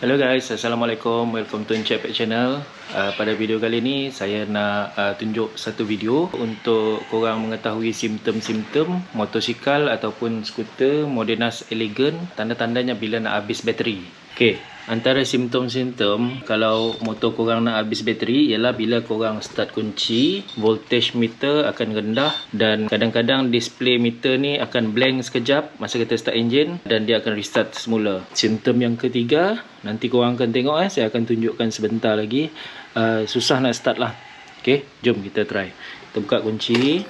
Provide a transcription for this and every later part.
Hello guys, Assalamualaikum, welcome to Encik Pet Channel. Pada video kali ni saya nak tunjuk satu video untuk korang mengetahui simptom-simptom motosikal ataupun skuter Modenas Elegant, tanda-tandanya bila nak habis bateri. Okey, antara simptom-simptom kalau motor korang nak habis bateri ialah bila korang start kunci, voltage meter akan rendah dan kadang-kadang display meter ni akan blank sekejap masa kita start enjin dan dia akan restart semula. Simptom yang ketiga, nanti korang akan tengok saya akan tunjukkan sebentar lagi. Susah nak start lah. Okey, jom kita try. Kita buka kunci.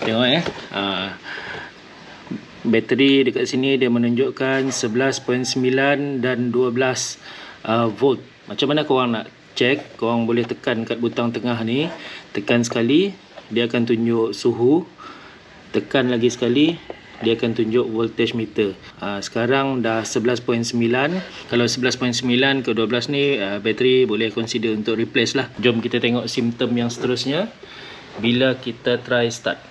Tengok bateri dekat sini dia menunjukkan 11.9 dan 12 volt. Macam mana korang nak check? Korang boleh tekan kat butang tengah ni, tekan sekali dia akan tunjuk suhu, tekan lagi sekali dia akan tunjuk voltage meter. Sekarang dah 11.9. Kalau 11.9 ke 12 ni bateri boleh consider untuk replace lah. Jom kita tengok simptom yang seterusnya bila kita try start.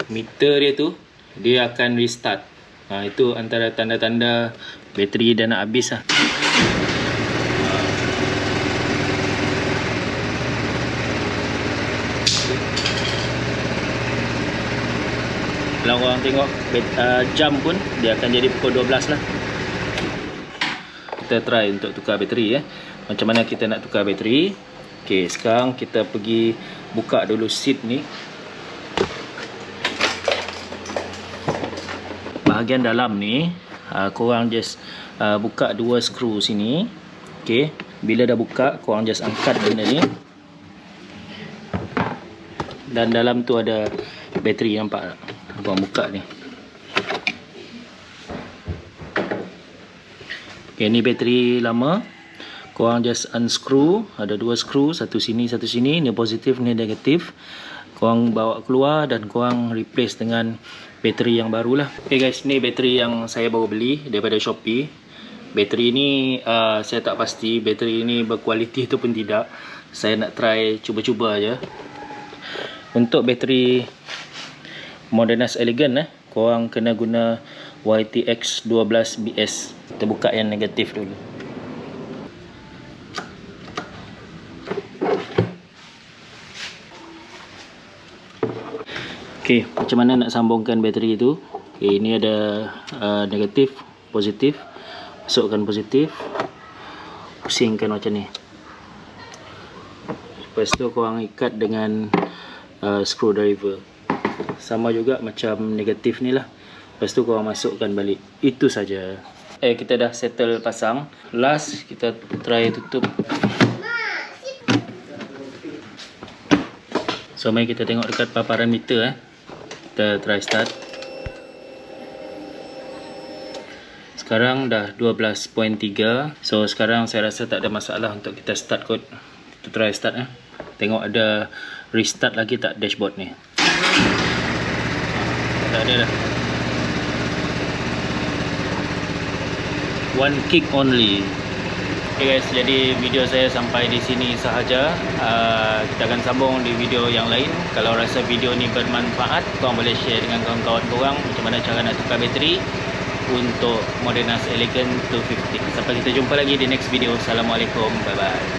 Meter dia tu dia akan restart. Itu antara tanda-tanda bateri dah nak habis lah. Kalau korang tengok jam pun dia akan jadi pukul 12 lah. Kita try untuk tukar bateri Macam mana kita nak tukar bateri? Okey, sekarang kita pergi buka dulu seat ni. Bahagian dalam ni korang just buka dua skru sini. Okey, bila dah buka korang just angkat benda ni dan dalam tu ada bateri, nampak tak? Korang buka ni. Okey, ni bateri lama. Korang just unscrew, ada dua skru, satu sini satu sini, ni positif ni negatif. Korang bawa keluar dan korang replace dengan bateri yang baru lah. Okay guys, ni bateri yang saya baru beli daripada Shopee. Bateri ni saya tak pasti bateri ni berkualiti ataupun tidak. Saya nak try cuba-cuba aja. Untuk bateri Modenas Elegant korang kena guna YTX 12BS. Kita buka yang negatif dulu. Okey, macam mana nak sambungkan bateri tu? Okay, ini ada negatif, positif. Masukkan positif, pusingkan macam ni. Lepas tu korang ikat dengan screwdriver. Sama juga macam negatif ni lah. Lepas tu korang masukkan balik. Itu saja. Kita dah settle pasang. Last kita try tutup. So mari kita tengok dekat paparan meter Kita try start. Sekarang dah 12.3. So sekarang saya rasa tak ada masalah untuk kita start kot. Kita try start Tengok ada restart lagi tak dashboard ni. Tak ada dah. One kick only. Okay guys, jadi video saya sampai di sini sahaja. Kita akan sambung di video yang lain. Kalau rasa video ni bermanfaat, korang boleh share dengan kawan-kawan korang macam mana cara nak tukar bateri untuk Modenas Elegant 250. Sampai kita jumpa lagi di next video. Assalamualaikum, bye bye.